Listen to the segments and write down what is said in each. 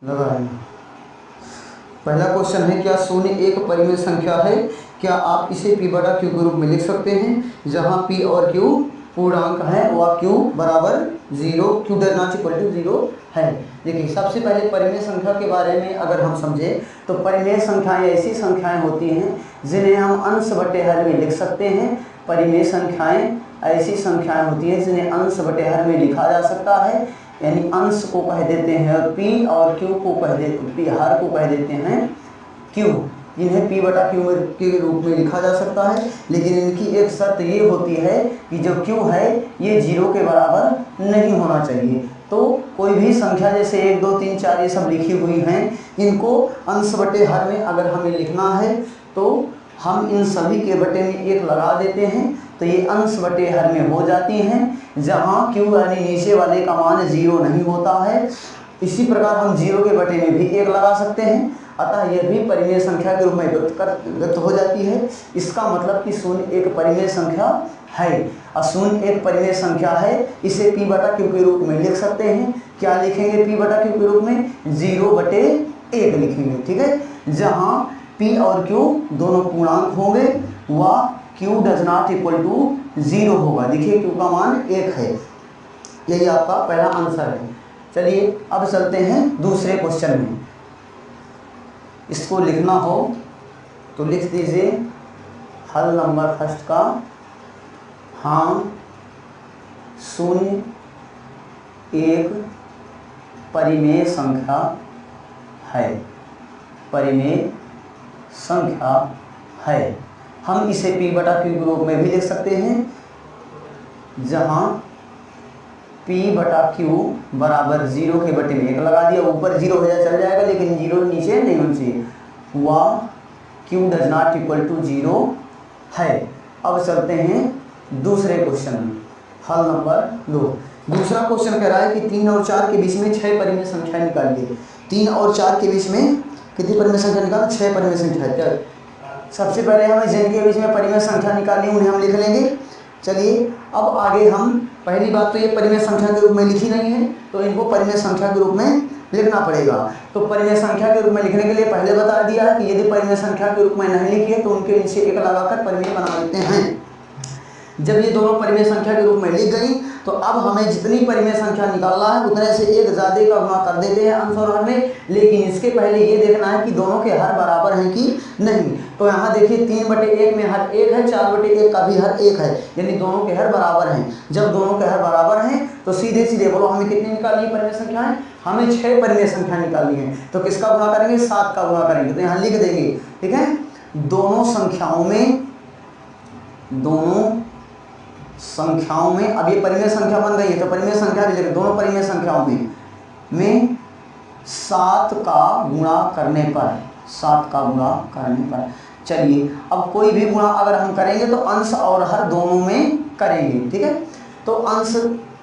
लगाएं। पहला क्वेश्चन है, क्या शून्य एक परिमेय संख्या है? क्या आप इसे p बटा q के रूप में लिख सकते हैं जहां p और q पूर्णांक है व q बराबर 0, q does not equal to 0 है। देखिए, सबसे पहले परिमेय संख्या के बारे में अगर हम समझें तो परिमेय संख्याएं ऐसी संख्याएं होती हैं जिन्हें हम अंश बटे हर में लिख सकते हैं। परिमेय संख्याएं ऐसी संख्याएं होती हैं जिन्हें अंश बटे हर में लिखा जा सकता है, यानी अंश को कह देते हैं p और q को कह देते हर को कह देते हैं q। इन्हें p बटा q के रूप में लिखा जा सकता है, लेकिन इनकी एक शर्त ये होती है कि जो q है ये 0 के बराबर नहीं होना चाहिए। तो कोई भी संख्या जैसे 1 2 3 4 ये सब लिखी हुई हैं, इनको अंश बटे हर में अगर हमें लिखना है तो हम इन सभी के बटे में 1 लगा देते हैं, तो ये अंश बटे हर में हो जाती हैं, जहाँ q यानी नीचे वाले का मान 0 नहीं होता है। इसी प्रकार हम 0 के बटे में भी 1 लगा सकते हैं, अतः यह भी परिमेय संख्या के रूप में व्यक्त हो जाती है। इसका मतलब कि शून्य एक परिमेय संख्या है। और शून्य एक परिमेय संख्या है, इसे p बटा q के रूप में लिख सकते हैं। क्या लिखेंगे p बटा q के रूप में? 0 बटे 1 लिखेंगे, ठीक है। जहाँ p और q दोनों पूर्णांक होंगे व q does not equal to 0 होगा। देखिए q का मान 1 है। यही आपका पहला आंसर है। चलिए अब चलते हैं दूसरे क्वेश्चन में। इसको लिखना हो तो लिख दीजिए हल नंबर फर्स्ट का, हाँ शून्य एक परिमेय संख्या है। परिमेय संख्या है। हम इसे p बटा q के रूप में भी लिख सकते हैं, जहाँ p बटा q बराबर 0 के बटे में 1 लगा दिया। ऊपर 0 हो जाए चल जाएगा, लेकिन 0 नीचे नहीं होना चाहिए। व q does not equal to 0 है। अब चलते हैं दूसरे क्वेश्चन में, हल नंबर 2। दूसरा क्वेश्चन कह रहा है कि 3 और 4 के बीच में 6 परिमेय संख्या निकालिए। 3 और 4 के बीच में कितनी परिमेय संख्या निकालना? 6 परिमेय संख्या है। सबसे पहले हमें जिनके बीच में परिमेय संख्या निकालनी उन्हें हम लिख लेंगे। चलिए अब आगे हम, पहली बात तो ये परिमेय संख्या के रूप में लिखी नहीं है, तो इनको परिमेय संख्या के रूप में लिखना पड़ेगा। तो परिमेय संख्या के रूप में लिखने के लिए पहले बता दिया है कि यदि परिमेय संख्या के रूप में नहीं लिखी है तो उनके नीचे 1 लगाकर परिमेय बना लेते हैं। जब ये दोनों परिमेय संख्या के रूप में लिख गई तो अब हमें जितनी परिमेय संख्या निकालना है उतने से 1 ज़्यादा का गुणा कर देते हैं अंश और हर में। लेकिन इसके पहले ये देखना है कि दोनों के हर बराबर हैं कि नहीं। तो यहाँ देखिए 3 बटे 1 में हर 1 है, 4 बटे 1 का भी हर 1 है, यानी दोनों के हर बराबर हैं। जब दोनों के हर बराबर हैं तो सीधे सीधे बोलो हमें कितनी निकालनी है परिमेय संख्याएं? हमें 6 परिमेय संख्या निकालनी है। तो किसका गुणा करेंगे? 7 का गुणा करेंगे। तो यहाँ लिख देंगे, ठीक है। दोनों संख्याओं में अब ये परिमेय संख्या बन गई है, तो परिमेय संख्या भी लिखें। दोनों परिमेय संख्याओं में 7 का गुणा करने पर, 7 का गुणा करने पर, चलिए अब कोई भी गुणा अगर हम करेंगे तो अंश और हर दोनों में करेंगे, ठीक है। तो अंश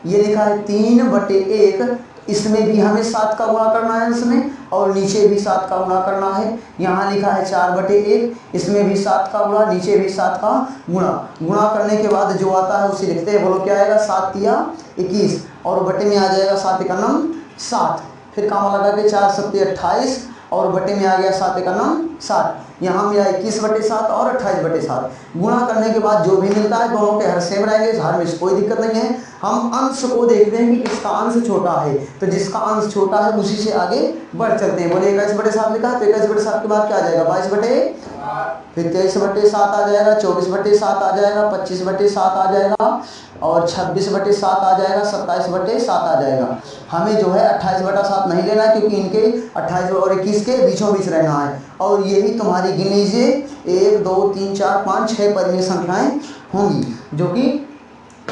ये लिखा है 3 बटे 1, इसमें भी हमें 7 का गुणा करना है अंश में, और नीचे भी 7 का गुणा करना है। यहाँ लिखा है 4 बटे 1, इसमें भी 7 का गुणा, नीचे भी 7 का गुणा। गुणा करने के बाद जो आता है उसे लिखते हैं। बोलो क्या आएगा? 7 या 21, और बटे में आ जाएगा 7 एकम 7। फिर कामा लगा के 4 सत्ते 28, और बटे में आ गया 7 एकम 7। यहाँ मिला 21 बटे 7 और 28 बटे 7। गुणा करने के बाद जो भी मिलता है दोनों के हर सेम रहेंगे, हर में कोई दिक्कत नहीं है। हम अंश को देखते हैं कि किसका अंश छोटा है, तो जिसका अंश छोटा है उसी से आगे बढ़ चलते हैं। बोले 21 बटे 7 लिखा है, तो 21 बटे 7 के बाद क्या आ जाएगा? 22 बटे, फिर 23 बटे 7 आ जाएगा, 24 बटे 7 आ जाएगा, 25 बटे 7 आ जाएगा, और 26 बटे 7 आ जाएगा, 27 बटे 7 आ जाएगा। हमें जो है 28 बटा 7 नहीं लेना है, क्योंकि इनके 28 और 21 के बीचों बीच रहना है। और यही तुम्हारी गिन लीजिए 1 2 3 4 5 6 परिमेय संख्याएं होंगी, जो कि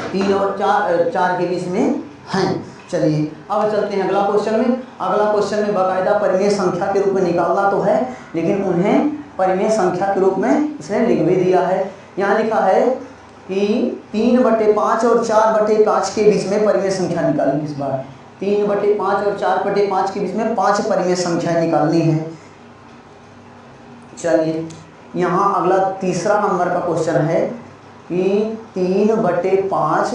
3 और 4 के बीच में हैं। चलिए अब चलते हैं अगला क्वेश्चन में। अगला क्वेश्चन में बाकायदा परिमेय संख्या के रूप में निकालना तो है, लेकिन उन्हें परिमेय संख्या के रूप में इसने लिख भी दिया है। यहाँ लिखा है कि 3 बटे 5 और 4 बटे 5 के बीच में परिमेय संख्या निकालनी। इस बार 3 बटे 5 और 4 बटे 5 के बीच में 5 परिमेय संख्या निकालनी है। चलिए यहाँ अगला तीसरा नंबर का क्वेश्चन है कि 3 बटे 5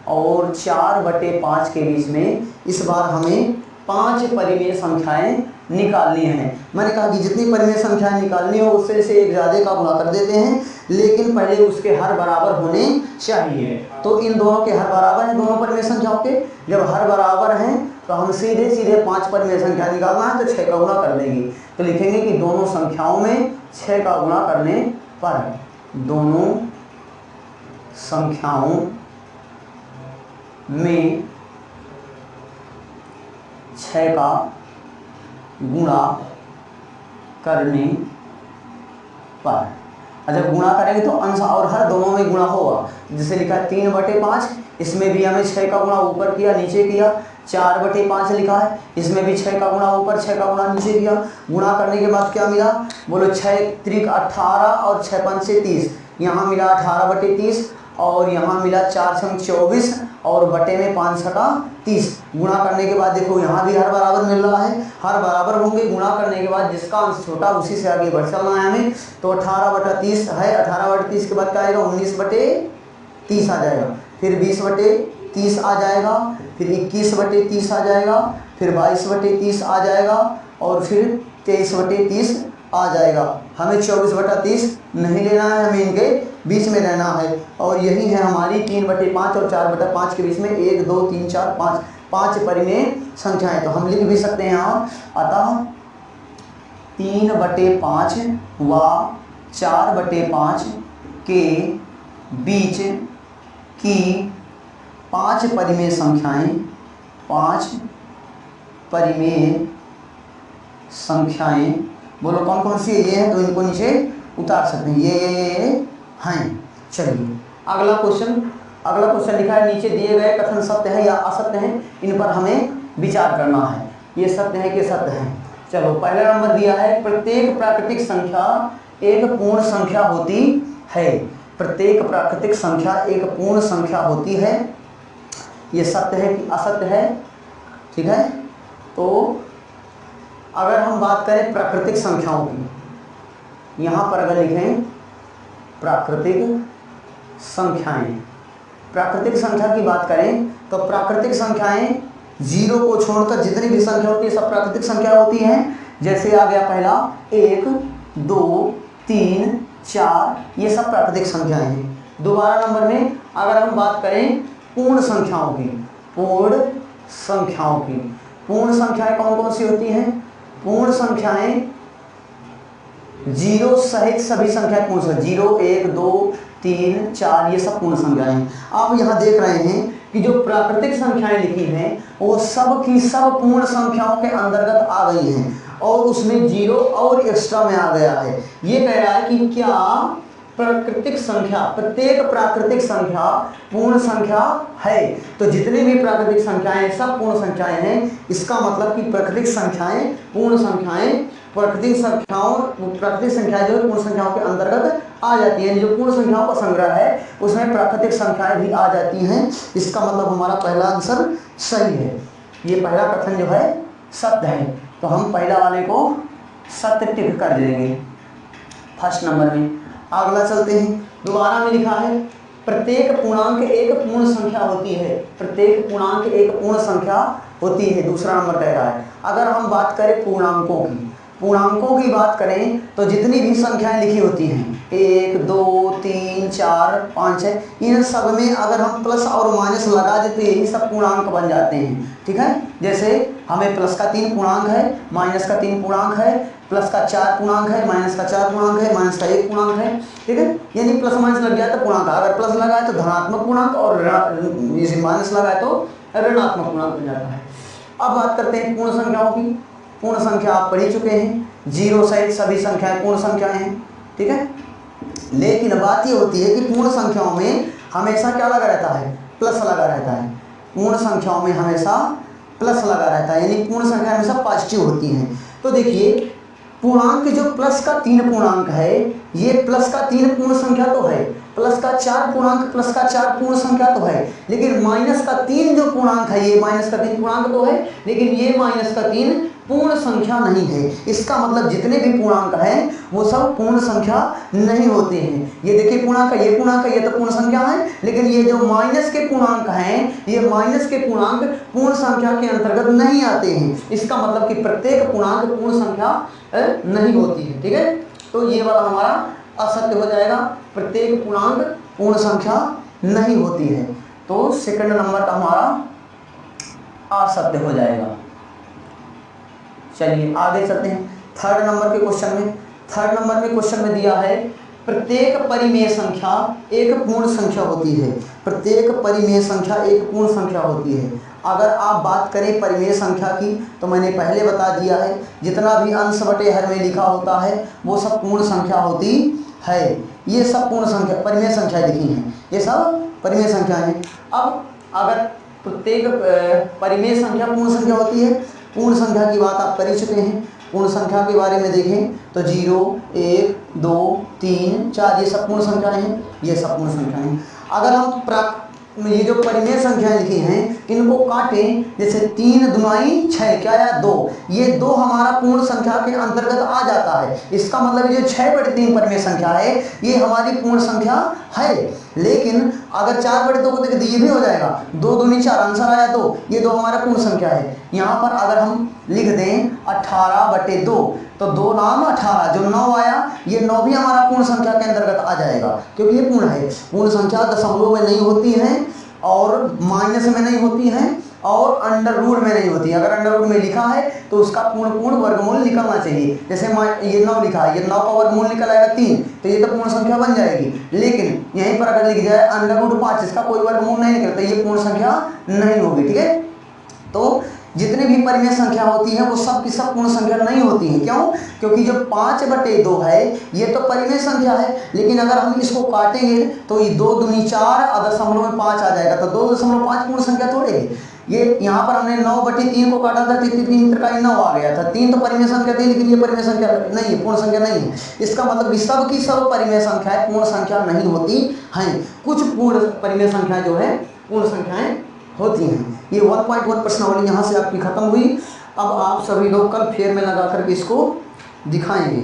और 4 बटे 5 के बीच में इस बार हमें 5 परिमेय संख्याएं निकालनी है। मैंने कहा कि जितनी परिमेय संख्याएं निकालनी हो उससे से एक ज़्यादा का गुणा कर देते हैं, लेकिन पहले उसके हर बराबर होने चाहिए। तो इन दोनों के हर बराबर हैं, दोनों परिमेय संख्याओं के। जब हर बराबर हैं तो हम सीधे सीधे 5 परिमेय संख्या निकालना है तो 6 का गुणा कर देंगे। तो लिखेंगे कि दोनों संख्याओं में 6 का गुणा करने पर, दोनों संख्याओं में 6 का गुणा करने पर, जब गुणा करेंगे तो अंश और हर दोनों में गुणा होगा। जैसे लिखा है 3/5, इसमें भी हमें 6 का गुणा ऊपर किया नीचे किया। 4/5 लिखा है, इसमें भी 6 का गुणा ऊपर 6 का गुणा नीचे किया। गुणा करने के बाद क्या मिला, बोलो 6 त्रिक 18 और 6 पंचे 30, यहाँ मिला 18/30 और यहाँ मिला 4 छंग 24 और बटे में 5 छका 30। गुणा करने के बाद देखो यहाँ भी हर बराबर मिल रहा है, हर बराबर होंगे। गुणा करने के बाद जिसका अंश छोटा उसी से आगे बढ़ चलना है हमें। तो 18/30 है, 18/30 के बाद क्या आएगा, 19/30 आ जाएगा, फिर 20/30 आ जाएगा, फिर 21/30 आ जाएगा, फिर 22/30 आ जाएगा और फिर 23/30 आ जाएगा। हमें 24/30 नहीं लेना है, हमें इनके बीच में रहना है। और यही है हमारी 3/5 और 4/5 के बीच में 1 2 3 4 5 परिमेय संख्याएं। तो हम लिख भी सकते हैं यहाँ, अतः 3/5 व 4/5 के बीच की 5 परिमेय संख्याएं, 5 परिमेय संख्याएं, बोलो कौन कौन सी है, ये है तो इनको नीचे उतार सकते हैं, ये हैं। चलिए अगला क्वेश्चन लिखा है, नीचे दिए गए कथन सत्य है या असत्य है, इन पर हमें विचार करना है। ये सत्य है कि सत्य है। चलो पहला नंबर दिया है, प्रत्येक प्राकृतिक संख्या एक पूर्ण संख्या होती है। प्रत्येक प्राकृतिक संख्या एक पूर्ण संख्या होती है। ये सत्य है कि असत्य है, ठीक है। तो अगर हम बात करें प्राकृतिक संख्याओं की, यहाँ पर अगर लिखें प्राकृतिक संख्याएं, प्राकृतिक संख्या की बात करें तो प्राकृतिक संख्याएं 0 को छोड़कर जितनी भी संख्या होती है सब प्राकृतिक संख्या होती हैं। जैसे आ गया पहला 1 2 3 4, ये सब प्राकृतिक संख्याएं हैं। दोबारा नंबर में अगर हम बात करें पूर्ण संख्याओं की, पूर्ण संख्याएं कौन कौन सी होती हैं, पूर्ण संख्याएं 0 सहित सभी संख्याएं पूर्ण संख्या, 0 1 2 3 4 ये सब पूर्ण संख्याएं हैं। आप यहाँ देख रहे हैं कि जो प्राकृतिक संख्याएं लिखी हैं वो सब की सब पूर्ण संख्याओं के अंतर्गत आ गई हैं और उसमें 0 और एक्स्ट्रा में आ गया है। ये कह रहा है कि क्या प्राकृतिक संख्या, प्रत्येक प्राकृतिक संख्या पूर्ण संख्या है। तो जितनी भी प्राकृतिक संख्याएं सब पूर्ण संख्याएं हैं। इसका मतलब कि प्राकृतिक संख्याएं पूर्ण संख्याएं, प्राकृतिक संख्याएं जो पूर्ण संख्याओं के अंतर्गत आ जाती हैं। जो पूर्ण संख्याओं का संग्रह है उसमें प्राकृतिक संख्याएं भी आ जाती हैं। इसका मतलब हमारा पहला आंसर सही है। ये पहला कथन जो है सत्य है, तो हम पहला वाले को सत्य टिक कर देंगे फर्स्ट नंबर में। अगला चलते हैं, दोबारा में लिखा है प्रत्येक पूर्णांक एक पूर्ण संख्या होती है। प्रत्येक पूर्णांक एक पूर्ण संख्या होती है, दूसरा नंबर कह रहा है। अगर हम बात करें पूर्णांकों की बात करें तो जितनी भी संख्याएं लिखी होती हैं 1 2 3 4 5 6, इन सब में अगर हम प्लस और माइनस लगा दें तो यही सब पूर्णांक बन जाते हैं, ठीक है। जैसे हमें प्लस का 3 पूर्णांक है, माइनस का 3 पूर्णांक है, प्लस का 4 पूर्णांक है, माइनस का 4 पूर्णांक है, माइनस का 1 पूर्णांक है, ठीक है। यानी प्लस माइनस लग गया तो पूर्णांक, अगर प्लस लगा है तो धनात्मक पूर्णांक और माइनस लगा है तो ऋणात्मक पूर्णांक बन जाता है। अब बात करते हैं पूर्ण संख्याओं की। पूर्ण संख्या आप पढ़ ही चुके हैं, 0 सहित सभी संख्याएं पूर्ण संख्याएं हैं, ठीक है। लेकिन बात ये होती है कि पूर्ण संख्याओं में हमेशा क्या लगा रहता है, प्लस लगा रहता है। पूर्ण संख्याओं में हमेशा प्लस लगा रहता है, यानी पूर्ण संख्या हमेशा पॉजिटिव होती हैं। तो देखिए पूर्णांक जो प्लस का 3 पूर्णांक है, ये प्लस का 3 पूर्ण संख्या तो है, प्लस का 4 पूर्णांक प्लस का 4 पूर्ण संख्या तो है, लेकिन माइनस का 3 जो पूर्णांक है, ये माइनस का 3 पूर्णांक तो है, लेकिन ये माइनस का 3 पूर्ण संख्या नहीं है। इसका मतलब जितने भी पूर्णांक हैं वो सब पूर्ण संख्या नहीं होते हैं। ये देखिए पूर्णांक, ये पूर्णांक, ये तो पूर्ण संख्या है, लेकिन ये जो माइनस के पूर्णांक हैं, ये माइनस के पूर्णांक पूर्ण संख्या के अंतर्गत नहीं आते हैं। इसका मतलब कि प्रत्येक पूर्णांक पूर्ण संख्या नहीं होती है। ठीक है, तो ये वाला हमारा असत्य हो जाएगा, प्रत्येक पूर्णांक पूर्ण संख्या नहीं होती है। तो सेकंड नंबर का हमारा असत्य हो जाएगा। चलिए आगे चलते हैं थर्ड नंबर के क्वेश्चन में। थर्ड नंबर में क्वेश्चन में दिया है प्रत्येक परिमेय संख्या एक पूर्ण संख्या होती है। प्रत्येक परिमेय संख्या एक पूर्ण संख्या होती है। अगर आप बात करें परिमेय संख्या की तो मैंने पहले बता दिया है, जितना भी अंश बटे हर में लिखा होता है वो सब पूर्ण संख्या होती है। ये सब पूर्ण संख्या परिमेय संख्या लिखी हैं, ये सब परिमेय संख्या हैं। अब अगर प्रत्येक परिमेय संख्या पूर्ण संख्या होती है, पूर्ण संख्या की बात आप कर ही चुके हैं। पूर्ण संख्या के बारे में देखें तो 0, 1, 2, 3, 4 ये सब पूर्ण संख्याएं हैं, ये सब पूर्ण संख्याएं हैं। अगर हम ये जो परिमेय संख्याएं लिखी हैं इनको काटें, जैसे 3 दूनाई 6, क्या आया 2, ये 2 हमारा पूर्ण संख्या के अंतर्गत आ जाता है। इसका मतलब ये 6/3 परिमेय संख्या है, ये हमारी पूर्ण संख्या है। लेकिन अगर 4/2 को देखें तो ये भी हो जाएगा, 2 दूनी 4, आंसर आया 2, ये 2 हमारा पूर्ण संख्या है। यहाँ पर अगर हम लिख दें 18/2 तो 2 नाम 18, जो 9 आया ये 9 भी हमारा पूर्ण संख्या के अंतर्गत आ जाएगा, क्योंकि ये पूर्ण है। पूर्ण संख्या दशमलव में नहीं होती है और माइनस में नहीं होती है और अंडर रूट में नहीं होती है। अगर अंडर रूट में लिखा है तो उसका पूर्ण वर्गमूल निकलना चाहिए। जैसे ये 9 लिखा है, ये 9 का वर्गमूल निकल आएगा 3, तो ये तो पूर्ण संख्या बन जाएगी। लेकिन यहीं पर अगर लिख जाए अंडर रूट 5, इसका कोई वर्गमूल नहीं निकलता, ये पूर्ण संख्या नहीं होगी। ठीक है, तो जितने भी परिमेय संख्या होती है वो सब की सब पूर्ण संख्या नहीं होती है। क्यों? क्योंकि जो 5/2 है ये तो परिमेय संख्या है, लेकिन अगर हम इसको काटेंगे तो ये 2 दूनी 4 और दशमलव में 5 आ जाएगा, तो 2.5 पूर्ण संख्या थोड़े है। ये यहाँ पर हमने 9/3 को काटा था, 3 का 9 आ गया था। 3 तो परिमेय संख्या थी, लेकिन ये परिमेय संख्या नहीं है, पूर्ण संख्या नहीं है। इसका मतलब सब की सब परिमेय संख्याएं पूर्ण संख्या नहीं होती हैं। कुछ पूर्ण परिमेय संख्या जो है पूर्ण संख्याएं होती हैं। ये 1.1 प्रश्नावली यहाँ से आपकी खत्म हुई। अब आप सभी लोग कल फेयर में लगा करके इसको दिखाएंगे।